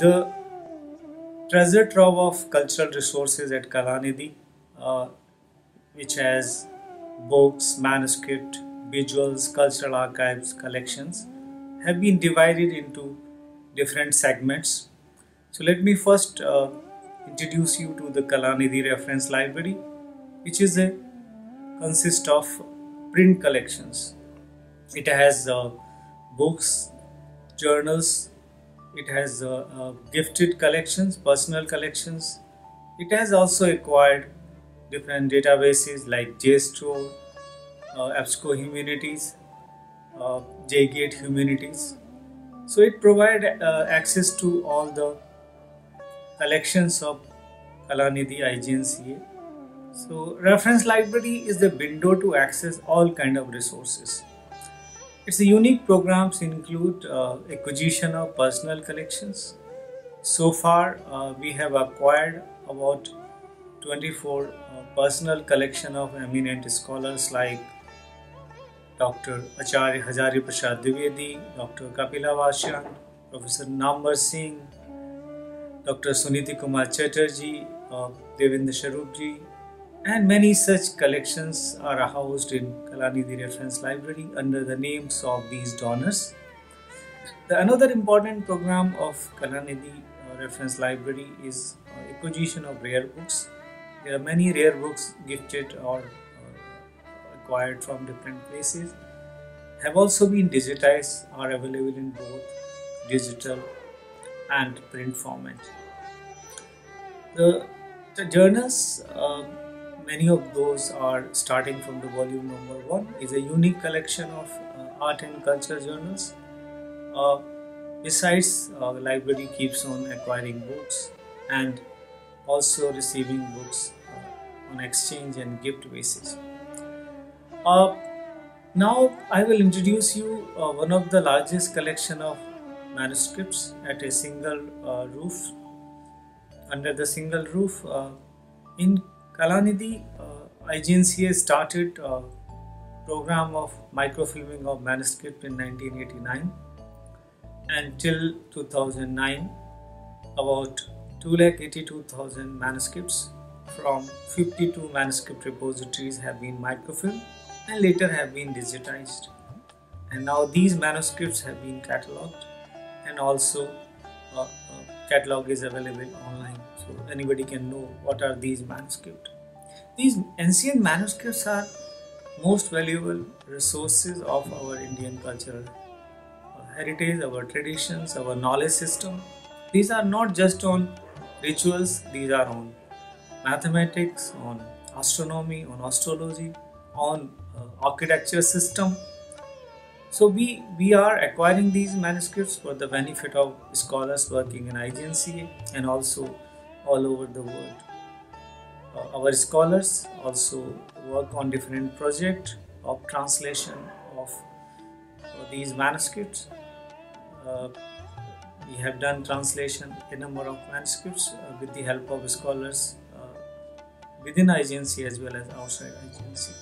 The treasure trove of cultural resources at Kalanidhi, uh, which has books, manuscript, visuals, cultural archives, collections, have been divided into different segments. So let me first introduce you to the Kalanidhi Reference Library, which is a consists of print collections. It has books, journals, it has gifted collections, personal collections. It has also acquired different databases like JSTOR, EBSCO Humanities, JGate Humanities. So it provides access to all the collections of Kalanidhi IGNCA. So reference library is the window to access all kind of resources. Its unique programs include acquisition of personal collections. So far, we have acquired about 24 personal collection of eminent scholars like Dr. Acharya Hazari Prasad Dwivedi, Dr. Kapila Varshan, Professor Nambar Singh, Dr. Suniti Kumar Chatterjee, Devendra Sharupji, and many such collections are housed in Kalanidhi Reference Library under the names of these donors. Another important program of Kalanidhi Reference Library is acquisition of rare books. There are many rare books gifted or acquired from different places, have also been digitized, are available in both digital and print format. The journals, many of those are starting from the volume number 1, is a unique collection of art and culture journals. Besides, the library keeps on acquiring books and also receiving books on exchange and gift basis. Now I will introduce you one of the largest collection of manuscripts at a single roof. Under the single roof in Kalanidhi, IGNCA started a program of microfilming of manuscript in 1989, and till 2009 about 282,000 manuscripts from 52 manuscript repositories have been microfilmed and later have been digitized, and now these manuscripts have been catalogued, and also catalog is available online, so anybody can know what are these manuscripts. These ancient manuscripts are most valuable resources of our Indian cultural heritage, our traditions, our knowledge system. These are not just on rituals, these are on mathematics, on astronomy, on astrology, on architecture system. So we are acquiring these manuscripts for the benefit of scholars working in IGNCA and also all over the world. Our scholars also work on different projects of translation of these manuscripts. We have done translation a number of manuscripts with the help of scholars within IGNCA as well as outside IGNCA.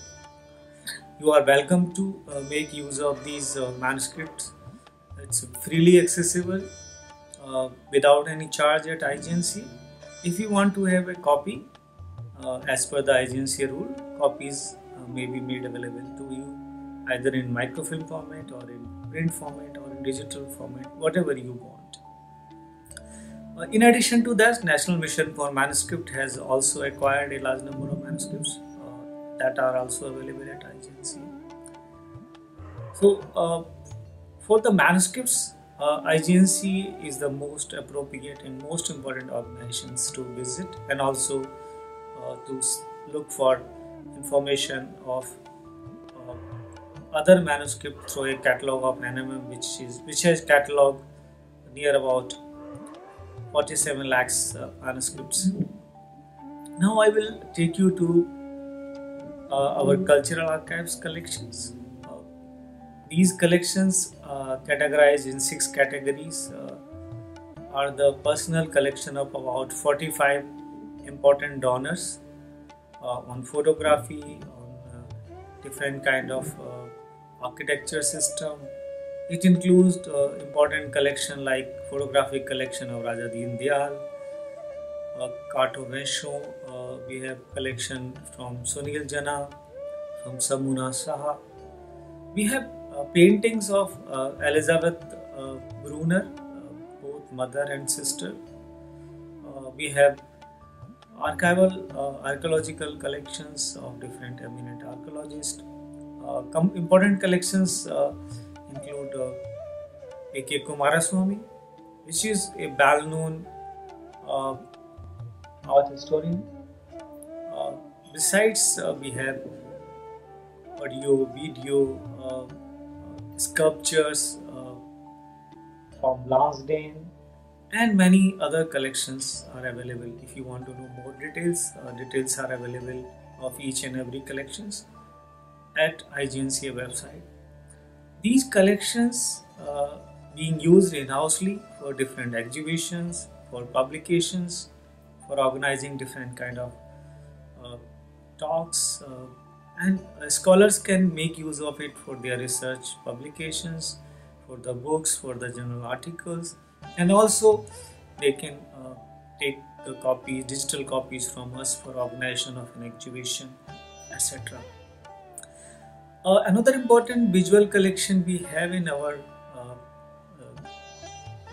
You are welcome to make use of these manuscripts. It's freely accessible without any charge at IGNCA. If you want to have a copy, as per the IGNCA rule, copies may be made available to you either in microfilm format or in print format or in digital format, whatever you want. In addition to that, National Mission for Manuscript has also acquired a large number of manuscripts that are also available at IGNCA. So, for the manuscripts, IGNCA is the most appropriate and most important organizations to visit, and also to look for information of other manuscript through a catalog of NMM, which has cataloged near about 47 lakhs manuscripts. Now I will take you to our cultural archives collections. These collections categorized in 6 categories are the personal collection of about 45 important donors on photography, on different kind of architecture system, It includes important collection like photographic collection of Raja Deen Dayal, Kato Vesho. We have collection from Sunil Jana, from Samuna Saha. We have paintings of Elizabeth Brunner, both mother and sister. We have archival archaeological collections of different eminent archaeologists. Important collections include A.K. Kumaraswamy, which is a well-known uh, art historian. Uh, Besides, we have audio, video, sculptures from Lansdane, and many other collections are available. If you want to know more details, details are available of each and every collections at IGNCA website. These collections being used in-housely for different exhibitions, for publications, for organizing different kind of uh, talks, and scholars can make use of it for their research publications, for the books, for the journal articles, and also they can take the copies, digital copies from us for organization of an exhibition, etc. Another important visual collection we have in our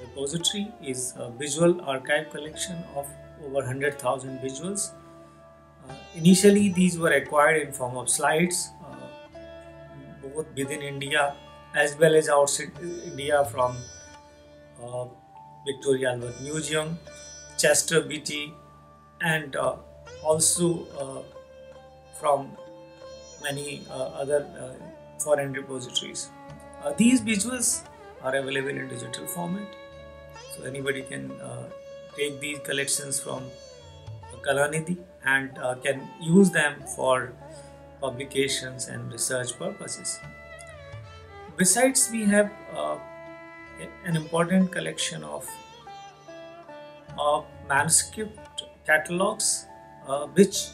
repository is a visual archive collection of over 100,000 visuals. Initially, these were acquired in form of slides, both within India as well as outside India from uh, Victoria Albert Museum, Chester Beatty, and also from many other foreign repositories. These visuals are available in digital format, so anybody can take these collections from Kalanidhi and can use them for publications and research purposes. Besides, we have an important collection of manuscript catalogs which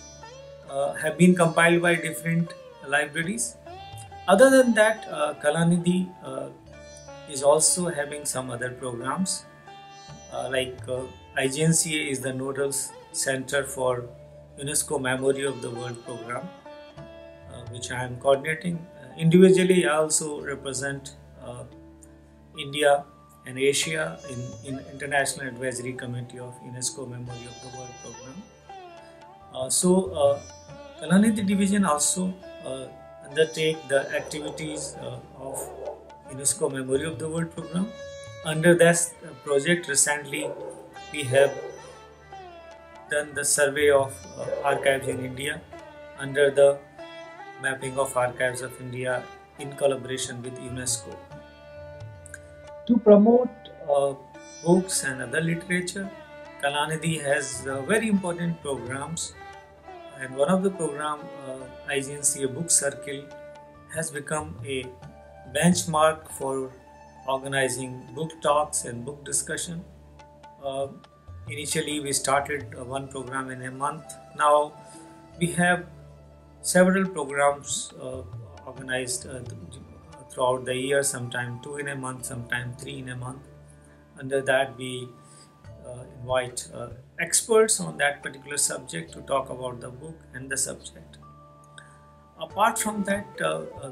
have been compiled by different libraries. Other than that, Kalanidhi is also having some other programs like IGNCA is the nodal center for UNESCO Memory of the World program, which I am coordinating. Individually, I also represent India and Asia in International Advisory Committee of UNESCO Memory of the World program. Kalanidhi division also undertake the activities of UNESCO Memory of the World program. Under this project, recently we have done the survey of archives in India under the mapping of archives of India in collaboration with UNESCO. To promote books and other literature, Kalanidhi has very important programs, and one of the program, IGNCA Book Circle, has become a benchmark for organizing book talks and book discussion. Uh, Initially, we started one program in a month. Now, we have several programs organized throughout the year, sometime 2 in a month, sometime 3 in a month. Under that, we invite experts on that particular subject to talk about the book and the subject. Apart from that,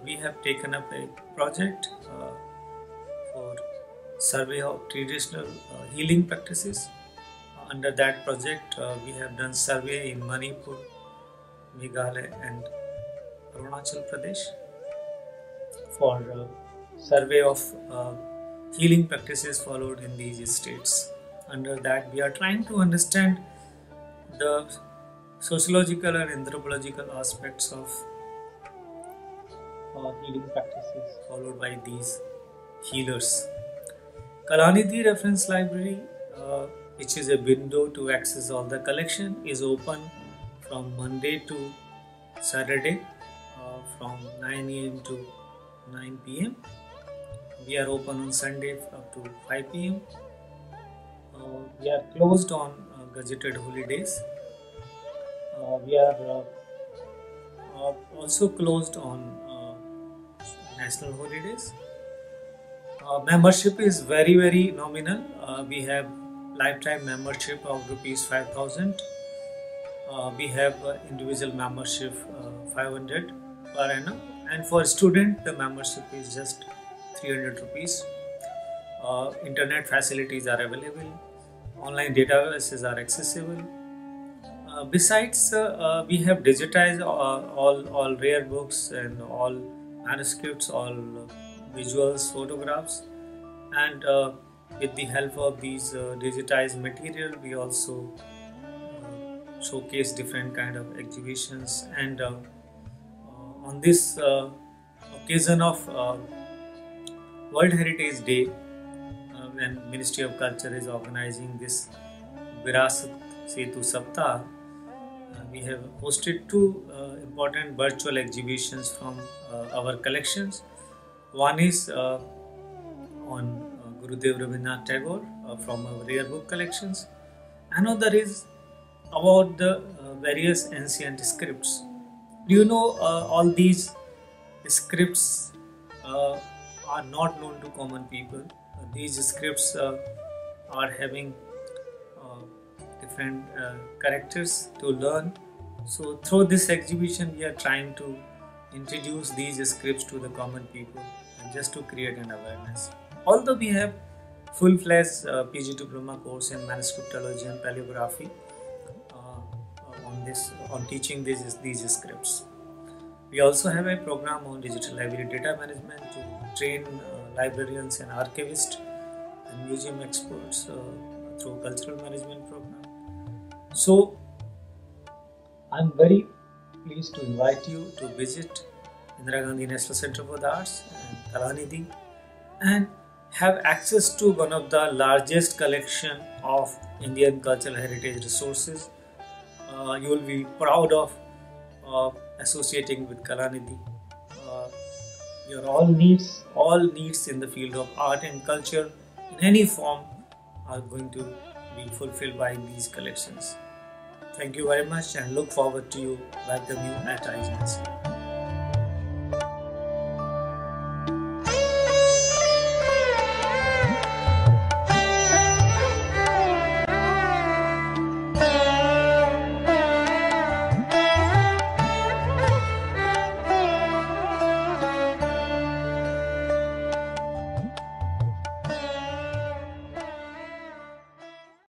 we have taken up a project for survey of traditional healing practices. Under that project, we have done survey in Manipur, Meghalaya and Arunachal Pradesh for survey of healing practices followed in these states. Under that, we are trying to understand the sociological and anthropological aspects of healing practices followed by these healers. Kalanidhi Reference Library, which is a window to access all the collection, is open from Monday to Saturday from 9 a.m. to 9 p.m. We are open on Sunday up to 5 p.m. We are closed on gazetted holidays. We are also closed on national holidays. Membership is very nominal. We have lifetime membership of rupees 5,000. We have individual membership 500 per annum, and for student the membership is just 300 rupees. Internet facilities are available, online databases are accessible. Besides, we have digitized all rare books and all manuscripts, all visuals, photographs, and with the help of these digitized material, we also showcase different kind of exhibitions. And on this occasion of World Heritage Day, when Ministry of Culture is organizing this Virasat Setu Saptah, we have hosted two important virtual exhibitions from our collections. One is on Gurudev Rabindranath Tagore from our rare book collections. Another is about the various ancient scripts. Do you know all these scripts are not known to common people? These scripts are having different characters to learn. So through this exhibition we are trying to introduce these scripts to the common people and just to create an awareness. Although we have full-fledged PG Diploma course in manuscriptology and paleography on teaching these scripts. We also have a program on digital library data management to train librarians and archivists and museum experts through cultural management program. So I'm very pleased to invite you to visit Indira Gandhi National Center for the Arts and Kalanidhi and have access to one of the largest collection of Indian cultural heritage resources. You will be proud of associating with Kalanidhi. Your all needs in the field of art and culture in any form are going to be fulfilled by these collections. Thank you very much and look forward to you welcome you at IGNC.